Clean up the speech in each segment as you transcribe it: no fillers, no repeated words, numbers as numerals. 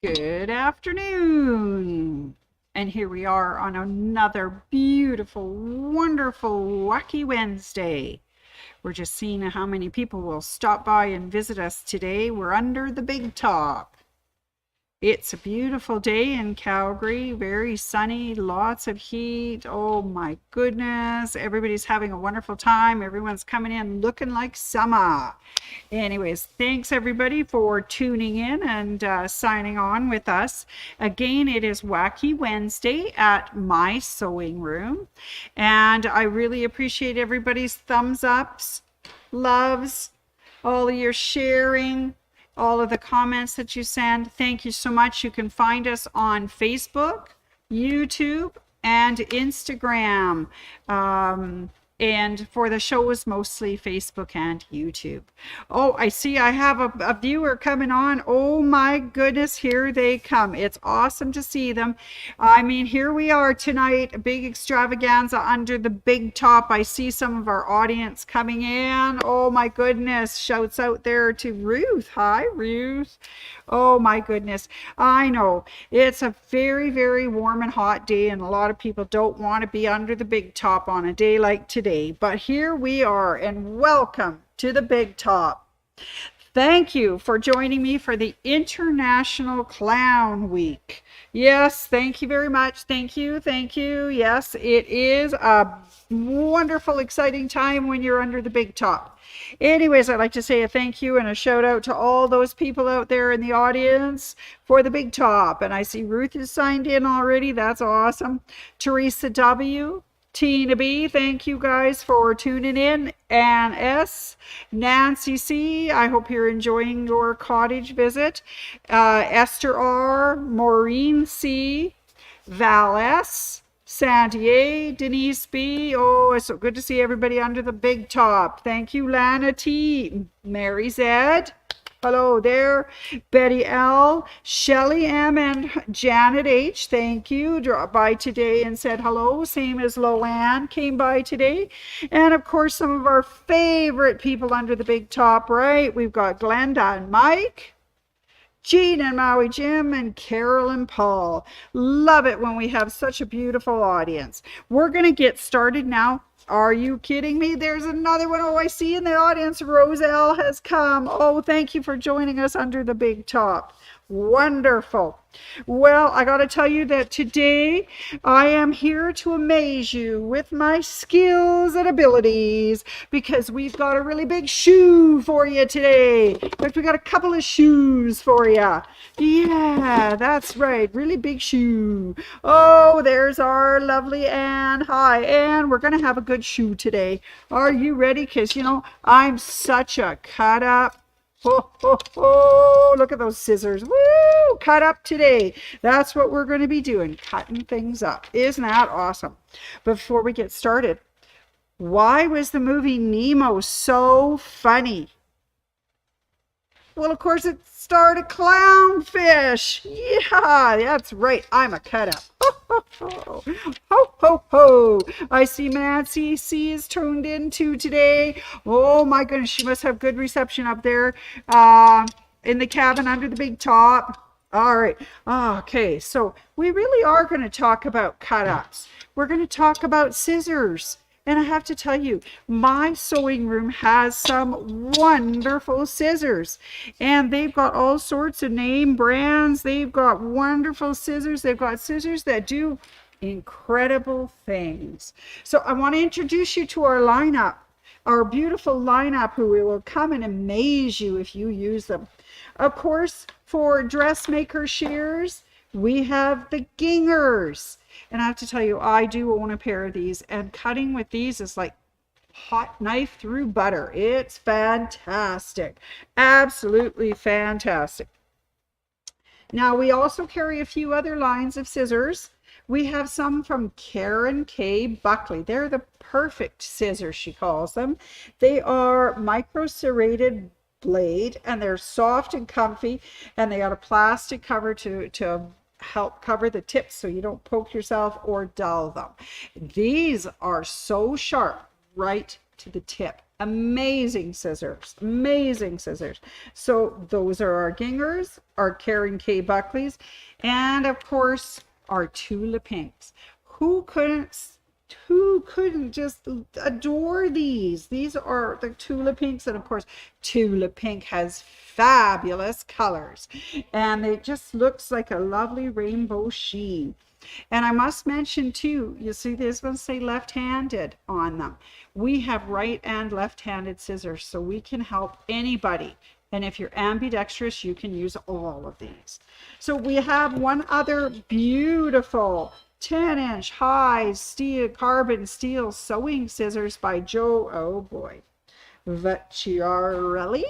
Good afternoon. And here we are on another beautiful, wonderful, wacky Wednesday. We're just seeing how many people will stop by and visit us today. We're under the big top. It's a beautiful day in Calgary, very sunny, lots of heat. Oh my goodness, everybody's having a wonderful time. Everyone's coming in looking like summer. Anyways, thanks everybody for tuning in and signing on with us. Again, it is Wacky Wednesday at my sewing room, and I really appreciate everybody's thumbs ups, loves, all of your sharing, all of the comments that you send. Thank you so much. You can find us on Facebook, YouTube, and Instagram. And for the show is mostly Facebook and YouTube. Oh, I see I have a viewer coming on. Oh my goodness, here they come. It's awesome to see them. I mean, here we are tonight, a big extravaganza under the big top. I see some of our audience coming in. Oh my goodness, shouts out there to Ruth. Hi, Ruth. Oh my goodness. I know it's a very, very warm and hot day, and a lot of people don't want to be under the big top on a day like today. But here we are, and welcome to the big top. Thank you for joining me for the International Clown Week. Yes, thank you very much. Thank you. Thank you. Yes, it is a wonderful, exciting time when you're under the big top. Anyways, I'd like to say a thank you and a shout out to all those people out there in the audience for the big top. And I see Ruth is signed in already. That's awesome. Teresa W., Tina B., thank you guys for tuning in. Ann S., Nancy C., I hope you're enjoying your cottage visit. Esther R., Maureen C., Val S., Sandy A., Denise B. Oh, it's so good to see everybody under the big top. Thank you, Lana T., Mary Z., hello there, Betty L., Shelley M., and Janet H., thank you. Dropped by today and said hello. Same as Loanne came by today. And of course, some of our favorite people under the big top, right? We've got Glenda and Mike, Jean and Maui Jim, and Carol and Paul. Love it when we have such a beautiful audience. We're going to get started now. Are you kidding me? There's another one. Oh, I see in the audience, Roselle has come. Oh, thank you for joining us under the big top. Wonderful. Well, I got to tell you that today I am here to amaze you with my skills and abilities, because we've got a really big shoe for you today. In fact, we got a couple of shoes for you. Yeah, that's right. Really big shoe. Oh, there's our lovely Anne. Hi, Anne. We're going to have a good shoe today. Are you ready? Because, you know, I'm such a cut up. Oh, oh, oh, look at those scissors. Woo! Cut up today. That's what we're going to be doing, cutting things up. Isn't that awesome? Before we get started, why was the movie Nemo so funny? Well, of course, it starred a clownfish. Yeah, that's right. I'm a cut up. Ho, ho, ho. Ho, ho, ho. I see Nancy C is tuned in too today. Oh, my goodness. She must have good reception up there in the cabin under the big top. All right. Okay, so we really are going to talk about cut-ups. We're going to talk about scissors. And I have to tell you, my sewing room has some wonderful scissors. And they've got all sorts of name brands. They've got wonderful scissors. They've got scissors that do incredible things. So I want to introduce you to our lineup, our beautiful lineup, who will come and amaze you if you use them. Of course, for dressmaker shears, we have the Gingers. And I have to tell you, I do own a pair of these, and cutting with these is like hot knife through butter. It's fantastic. Absolutely fantastic. Now, we also carry a few other lines of scissors. We have some from Karen K. Buckley. They're the perfect scissors, she calls them. They are micro serrated blade, and they're soft and comfy, and they got a plastic cover to help cover the tips so you don't poke yourself or dull them. These are so sharp, right to the tip. Amazing scissors, amazing scissors. So those are our Gingers, our Karen K. Buckleys, and of course our Tula Pinks. Who couldn't who couldn't just adore these? These are the Tula Pinks, and of course Tula Pink has fabulous colors, and it just looks like a lovely rainbow sheen. And I must mention too, you see these ones say left-handed on them. We have right and left-handed scissors, so we can help anybody. And if you're ambidextrous, you can use all of these. So we have one other beautiful 10-inch high steel, carbon steel sewing scissors by Joe, oh boy, Vacciarelli.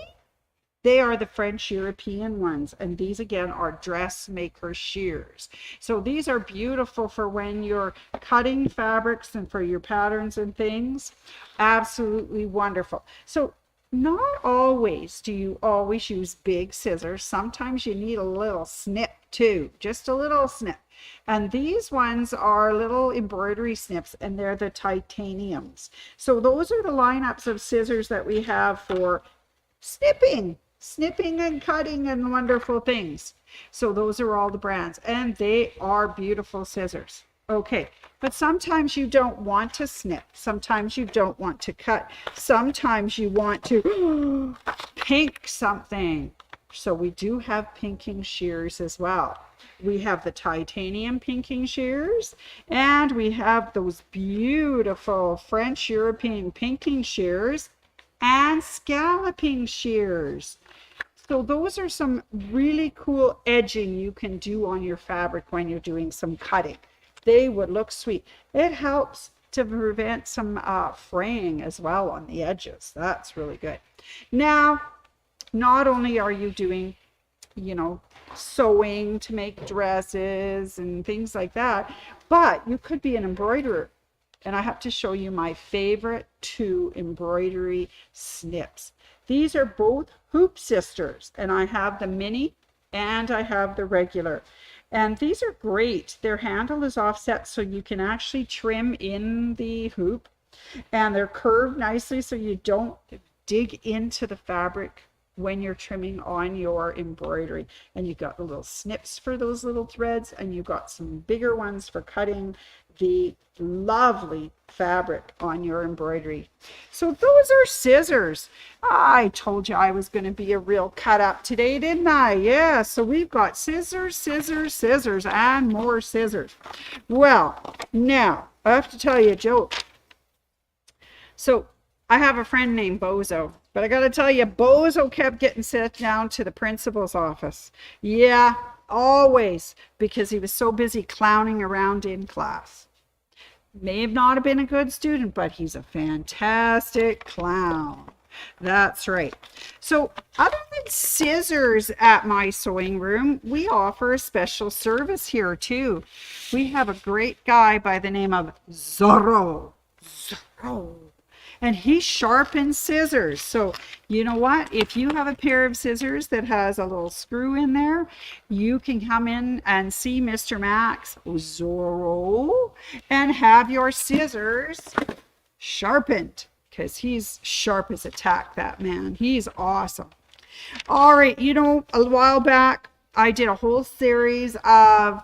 They are the French European ones, and these again are dressmaker shears. So these are beautiful for when you're cutting fabrics and for your patterns and things. Absolutely wonderful. So not always do you always use big scissors. Sometimes you need a little snip too, just a little snip. And these ones are little embroidery snips, and they're the titaniums. So those are the lineups of scissors that we have for snipping and cutting and wonderful things. So those are all the brands, and they are beautiful scissors. Okay, but sometimes you don't want to snip. Sometimes you don't want to cut. Sometimes you want to pink something. So we do have pinking shears as well. We have the titanium pinking shears, and we have those beautiful French European pinking shears and scalloping shears. So those are some really cool edging you can do on your fabric when you're doing some cutting. They would look sweet. It helps to prevent some fraying as well on the edges. That's really good. Now, not only are you doing, you know, sewing to make dresses and things like that, but you could be an embroiderer. And I have to show you my favorite two embroidery snips. These are both Hoop Sisters, and I have the mini and I have the regular. And these are great. Their handle is offset so you can actually trim in the hoop, and they're curved nicely so you don't dig into the fabric when you're trimming on your embroidery. And you got the little snips for those little threads, and you got some bigger ones for cutting the lovely fabric on your embroidery. So those are scissors. I told you I was going to be a real cut up today, didn't I? Yeah, so we've got scissors, scissors, scissors, and more scissors. Well, now I have to tell you a joke. So I have a friend named Bozo, but I got to tell you, Bozo kept getting sent down to the principal's office. Yeah, always, because he was so busy clowning around in class. May have not have been a good student, but he's a fantastic clown. That's right. So other than scissors at my sewing room, we offer a special service here too. We have a great guy by the name of Zorro. And he sharpens scissors. So you know what? If you have a pair of scissors that has a little screw in there, you can come in and see Mr. Max Zorro and have your scissors sharpened, because he's sharp as a tack, that man. He's awesome. All right, you know, a while back, I did a whole series of,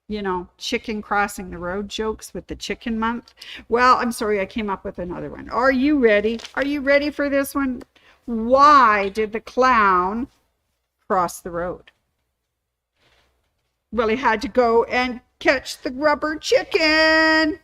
you know, chicken crossing the road jokes with the chicken month. Well, I'm sorry, I came up with another one. Are you ready? Are you ready for this one? Why did the clown cross the road? Well, he had to go and catch the rubber chicken.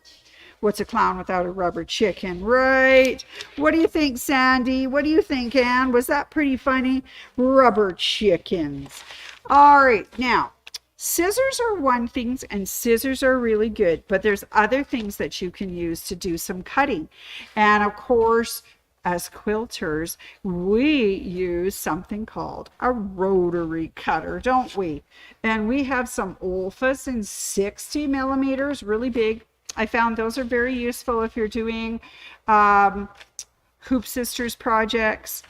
What's a clown without a rubber chicken, right? What do you think, Sandy? What do you think, Anne? Was that pretty funny? Rubber chickens. All right, now, scissors are one thing, and scissors are really good, but there's other things that you can use to do some cutting. And of course, as quilters, we use something called a rotary cutter, don't we? And we have some Olfas in 60 millimeters, really big. I found those are very useful if you're doing Hoop Sisters projects,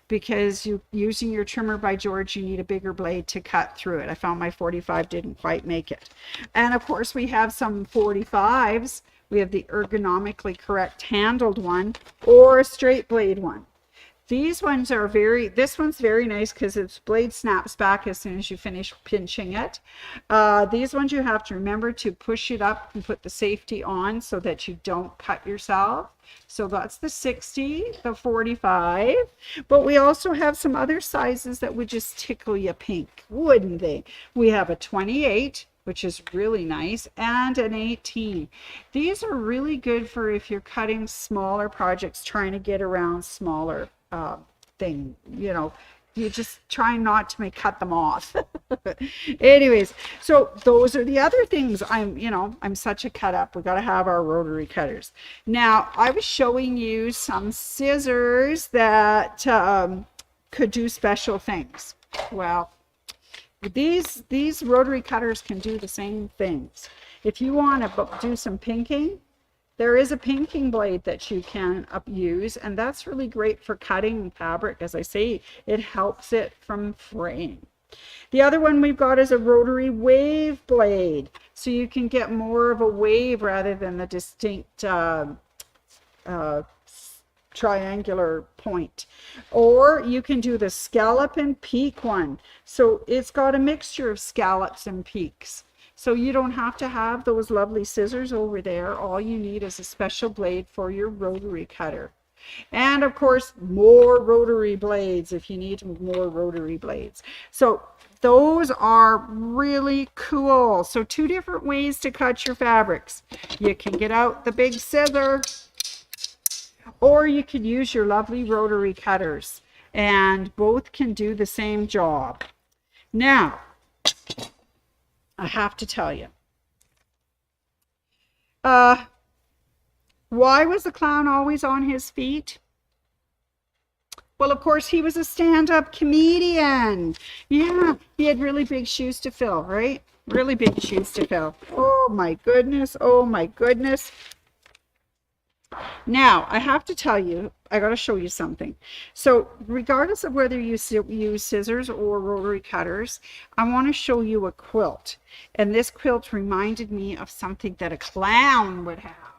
because using your trimmer by George, you need a bigger blade to cut through it. I found my 45 didn't quite make it. And of course we have some 45s We have the ergonomically correct handled one or a straight blade one. These ones are this one's very nice because its blade snaps back as soon as you finish pinching it. These ones you have to remember to push it up and put the safety on so that you don't cut yourself. So that's the 60, the 45. But we also have some other sizes that would just tickle you pink, wouldn't they? We have a 28, which is really nice, and an 18. These are really good for if you're cutting smaller projects, trying to get around smaller thing, you know, you just try not to cut them off. Anyways, so those are the other things. I'm such a cut up. We got to have our rotary cutters. Now, I was showing you some scissors that could do special things. Well, these rotary cutters can do the same things. If you want to do some pinking, there is a pinking blade that you can use, and that's really great for cutting fabric. As I say, it helps it from fraying. The other one we've got is a rotary wave blade, so you can get more of a wave rather than the distinct triangular point. Or you can do the scallop and peak one. So it's got a mixture of scallops and peaks. So you don't have to have those lovely scissors over there. All you need is a special blade for your rotary cutter. And of course, more rotary blades if you need more rotary blades. So those are really cool. So two different ways to cut your fabrics. You can get out the big scissor, or you can use your lovely rotary cutters, and both can do the same job. Now, I have to tell you, why was the clown always on his feet? Well, of course, he was a stand-up comedian. Yeah, he had really big shoes to fill, right? Really big shoes to fill. Oh my goodness, oh my goodness. Now, I have to tell you, I got to show you something. So regardless of whether you use scissors or rotary cutters, I want to show you a quilt. And this quilt reminded me of something that a clown would have.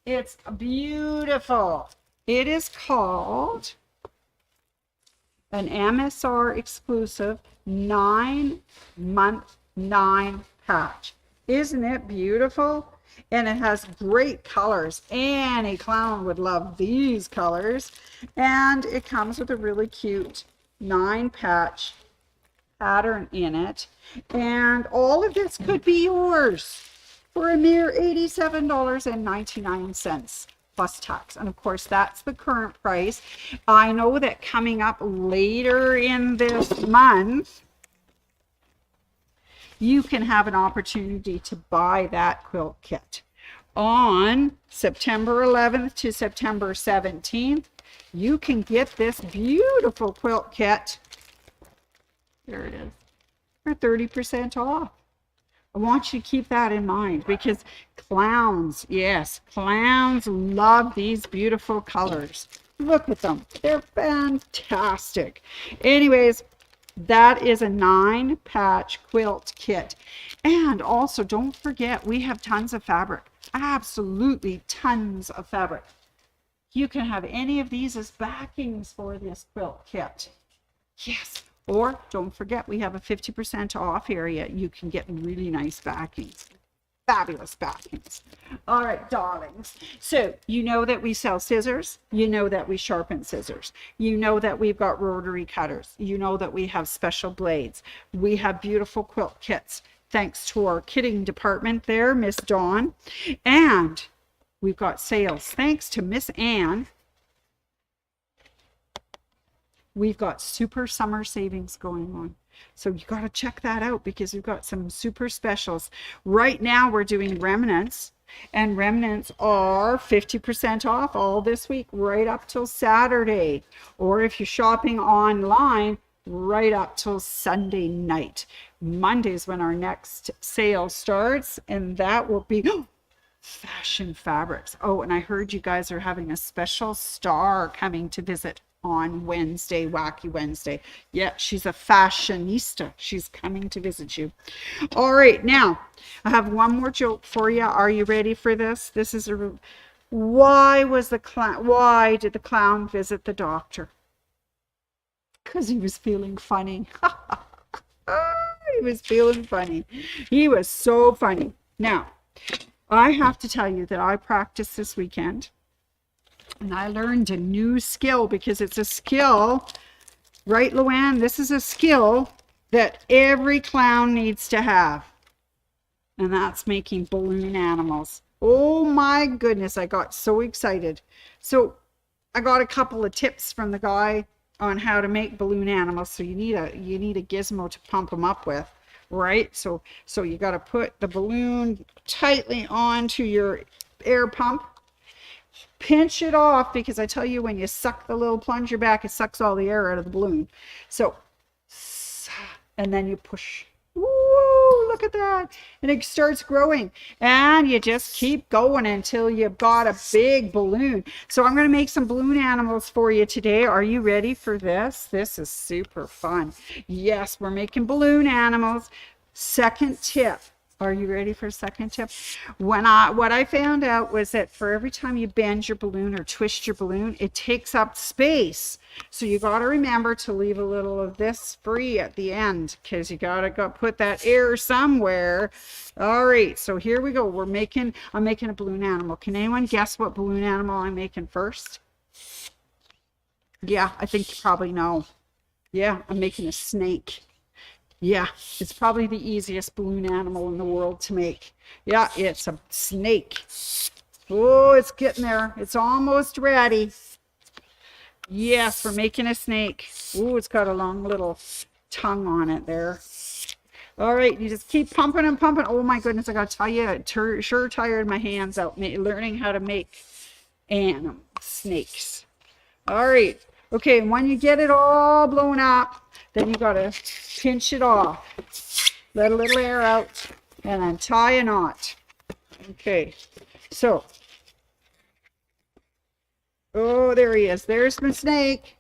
It's beautiful. It is called an MSR exclusive 9-month 9 patch. Isn't it beautiful? And it has great colors. Any clown would love these colors. And it comes with a really cute 9-patch pattern in it. And all of this could be yours for a mere $87.99 plus tax. And of course, that's the current price. I know that coming up later in this month, you can have an opportunity to buy that quilt kit. On September 11th to September 17th, you can get this beautiful quilt kit. There it is, for 30% off. I want you to keep that in mind because clowns, yes, clowns love these beautiful colors. Look at them. They're fantastic. Anyways, that is a 9-patch quilt kit. And also, don't forget, we have tons of fabric. Absolutely tons of fabric. You can have any of these as backings for this quilt kit. Yes. Or don't forget, we have a 50% off area. You can get really nice backings. Fabulous backings. All right, darlings. So you know that we sell scissors. You know that we sharpen scissors. You know that we've got rotary cutters. You know that we have special blades. We have beautiful quilt kits, thanks to our kitting department there, Miss Dawn. And we've got sales, thanks to Miss Ann. We've got super summer savings going on. So you got to check that out because we've got some super specials. Right now we're doing remnants, and remnants are 50% off all this week, right up till Saturday. Or if you're shopping online, right up till Sunday night. Monday's when our next sale starts, and that will be fashion fabrics. Oh, and I heard you guys are having a special star coming to visit. on Wednesday, Wacky Wednesday. Yeah, she's a fashionista. She's coming to visit you. All right, now I have one more joke for you. Are you ready for this? This is a why did the clown visit the doctor? Because he was feeling funny. He was feeling funny. He was so funny. Now, I have to tell you that I practiced this weekend and I learned a new skill, because it's a skill, right, Luann? This is a skill that every clown needs to have. And that's making balloon animals. Oh my goodness, I got so excited. So I got a couple of tips from the guy on how to make balloon animals. So you need a gizmo to pump them up with, right? So you got to put the balloon tightly onto your air pump. Pinch it off, because I tell you, when you suck the little plunger back, it sucks all the air out of the balloon. So, and then you push. Woo, look at that. And it starts growing. And you just keep going until you've got a big balloon. So I'm going to make some balloon animals for you today. Are you ready for this? This is super fun. Yes, we're making balloon animals. Second tip. Are you ready for a second tip? What I found out was that for every time you bend your balloon or twist your balloon, it takes up space. So you got to remember to leave a little of this free at the end, because you got to put that air somewhere. All right, so here we go. I'm making a balloon animal. Can anyone guess what balloon animal I'm making first? Yeah, I think you probably know. Yeah, I'm making a snake. Yeah, it's probably the easiest balloon animal in the world to make. Yeah, it's a snake. Oh, it's getting there. It's almost ready. Yes, we're making a snake. Oh, it's got a long little tongue on it there. All right, you just keep pumping and pumping. Oh my goodness, I got to tell you, it sure tired my hands out learning how to make snakes. All right. Okay, and when you get it all blown up, then you got to pinch it off. Let a little air out and then tie a knot. Okay, so, oh, there he is. There's my snake.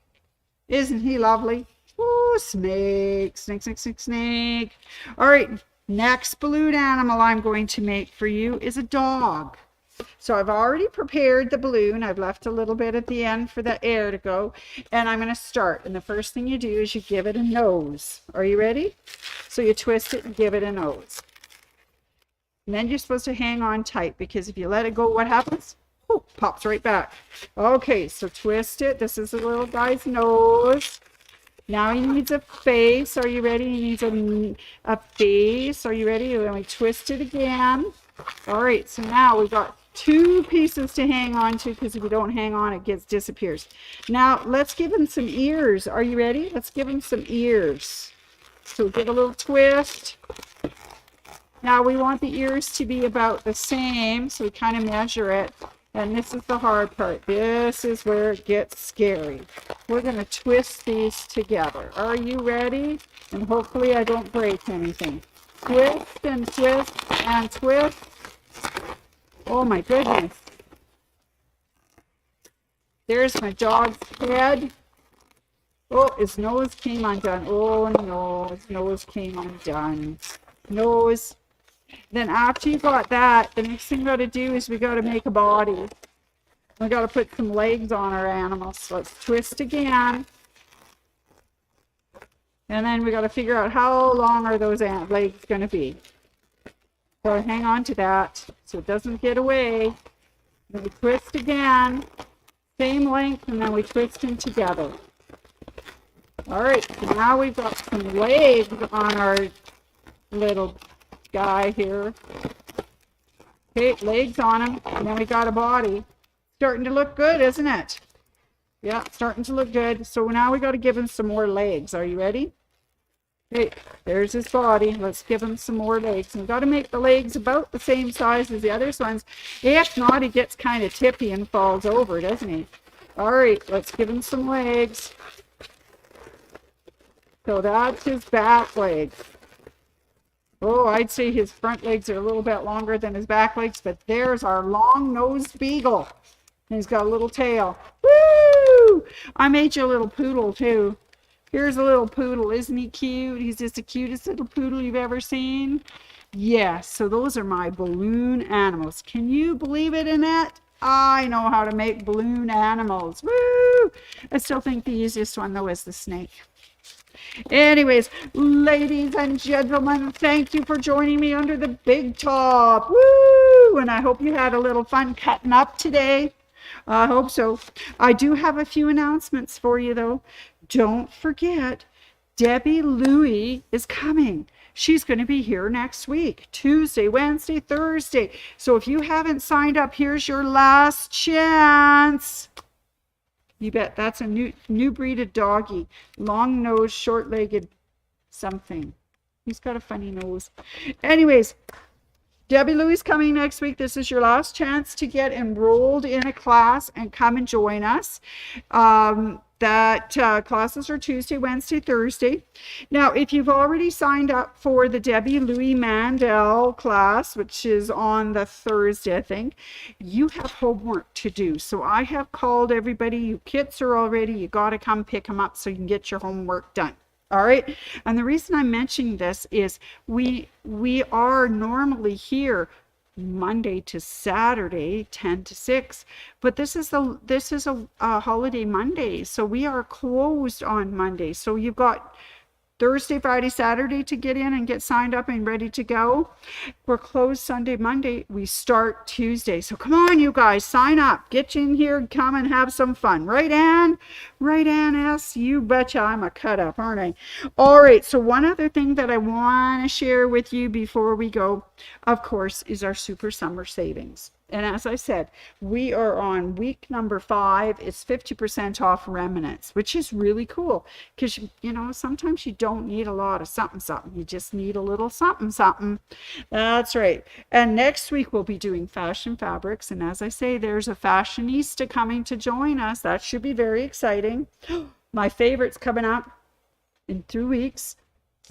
Isn't he lovely? Oh, snake, snake, snake, snake, snake. All right, next balloon animal I'm going to make for you is a dog. So I've already prepared the balloon. I've left a little bit at the end for the air to go. And I'm going to start. And the first thing you do is you give it a nose. Are you ready? So you twist it and give it a nose. And then you're supposed to hang on tight, because if you let it go, what happens? Oh, pops right back. Okay, so twist it. This is the little guy's nose. Now he needs a face. Are you ready? He needs a face. Are you ready? Then we twist it again. All right, so now we've got 2 pieces to hang on to, because if you don't hang on, it disappears. Now let's give him some ears. Are you ready? Let's give him some ears. So give a little twist. Now we want the ears to be about the same, so we kind of measure it. And this is the hard part. This is where it gets scary. We're going to twist these together. Are you ready? And hopefully I don't break anything. Twist and twist and twist. Oh my goodness. There's my dog's head. Oh, his nose came undone. Oh no, his nose came undone. Nose. Then after you got that, the next thing we got to do is we got to make a body. We got to put some legs on our animals. So let's twist again. And then we got to figure out how long are those legs going to be. So hang on to that so it doesn't get away. Then we twist again. Same length, and then we twist them together. All right, so now we've got some legs on our little guy here. Okay, legs on him, and then we got a body. Starting to look good, isn't it? Yeah, starting to look good. So now we got to give him some more legs. Are you ready? Okay, there's his body. Let's give him some more legs. And we've got to make the legs about the same size as the other ones. If not, he gets kind of tippy and falls over, doesn't he? All right, let's give him some legs. So that's his back legs. Oh, I'd say his front legs are a little bit longer than his back legs, but there's our long-nosed beagle. And he's got a little tail. Woo! Woo! I made you a little poodle too. Here's a little poodle. Isn't he cute? He's just the cutest little poodle you've ever seen. Yeah, so those are my balloon animals. Can you believe it, Annette? I know how to make balloon animals. Woo! I still think the easiest one, though, is the snake. Anyways, ladies and gentlemen, thank you for joining me under the big top. Woo! And I hope you had a little fun cutting up today. I hope so. I do have a few announcements for you, though. Don't forget, Debbie Louie is coming. She's going to be here next week, Tuesday, Wednesday, Thursday. So if you haven't signed up, here's your last chance. You bet. That's a new breed of doggy. Long-nosed, short-legged something. He's got a funny nose. Anyways, Debbie Louie's coming next week. This is your last chance to get enrolled in a class and come and join us. Classes are Tuesday, Wednesday, Thursday. Now, if you've already signed up for the Debbie Louie Mandel class, which is on the Thursday, I think, you have homework to do. So I have called everybody. You kits are all ready. You got to come pick them up so you can get your homework done. All right. And the reason I'm mentioning this is we are normally here Monday to Saturday, 10 to 6, but this is a holiday Monday, so we are closed on Monday. So you've got Thursday, Friday, Saturday to get in and get signed up and ready to go. We're closed Sunday, Monday. We start Tuesday. So come on, you guys, sign up. Get in here, come and have some fun. Right, Ann? Right, Ann S? You betcha. I'm a cut up, aren't I? All right, so one other thing that I want to share with you before we go, of course, is our Super Summer Savings. And as I said, we are on week number 5. It's 50% off remnants, which is really cool because, you know, sometimes you don't need a lot of something. You just need a little something. That's right. And next week we'll be doing fashion fabrics. And as I say, there's a fashionista coming to join us. That should be very exciting. My favorite's coming up in 2 weeks,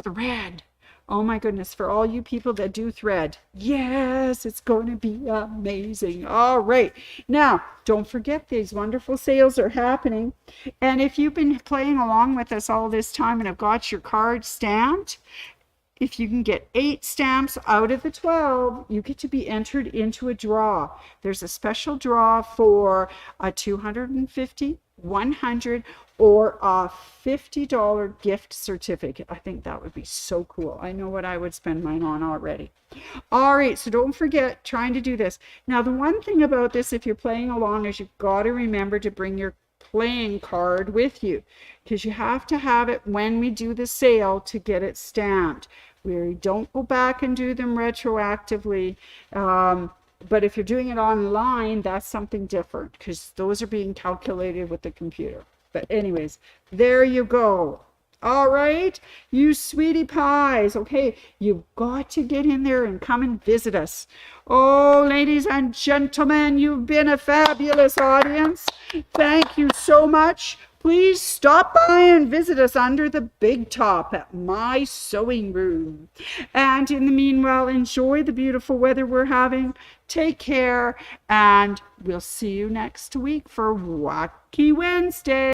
thread. Oh my goodness, for all you people that do thread. Yes, it's going to be amazing. All right. Now, don't forget these wonderful sales are happening. And if you've been playing along with us all this time and have got your card stamped, if you can get 8 stamps out of the 12, you get to be entered into a draw. There's a special draw for a $250, $100, or a $50 gift certificate. I think that would be so cool. I know what I would spend mine on already. All right, so don't forget trying to do this. Now, the one thing about this, if you're playing along, is you've got to remember to bring your playing card with you because you have to have it when we do the sale to get it stamped. We don't go back and do them retroactively. But if you're doing it online, that's something different because those are being calculated with the computer. But anyways, there you go. All right, you sweetie pies. Okay, you've got to get in there and come and visit us. Oh, ladies and gentlemen, you've been a fabulous audience. Thank you so much. Please stop by and visit us under the big top at my sewing room. And in the meanwhile, enjoy the beautiful weather we're having. Take care, and we'll see you next week for Wacky Wednesday.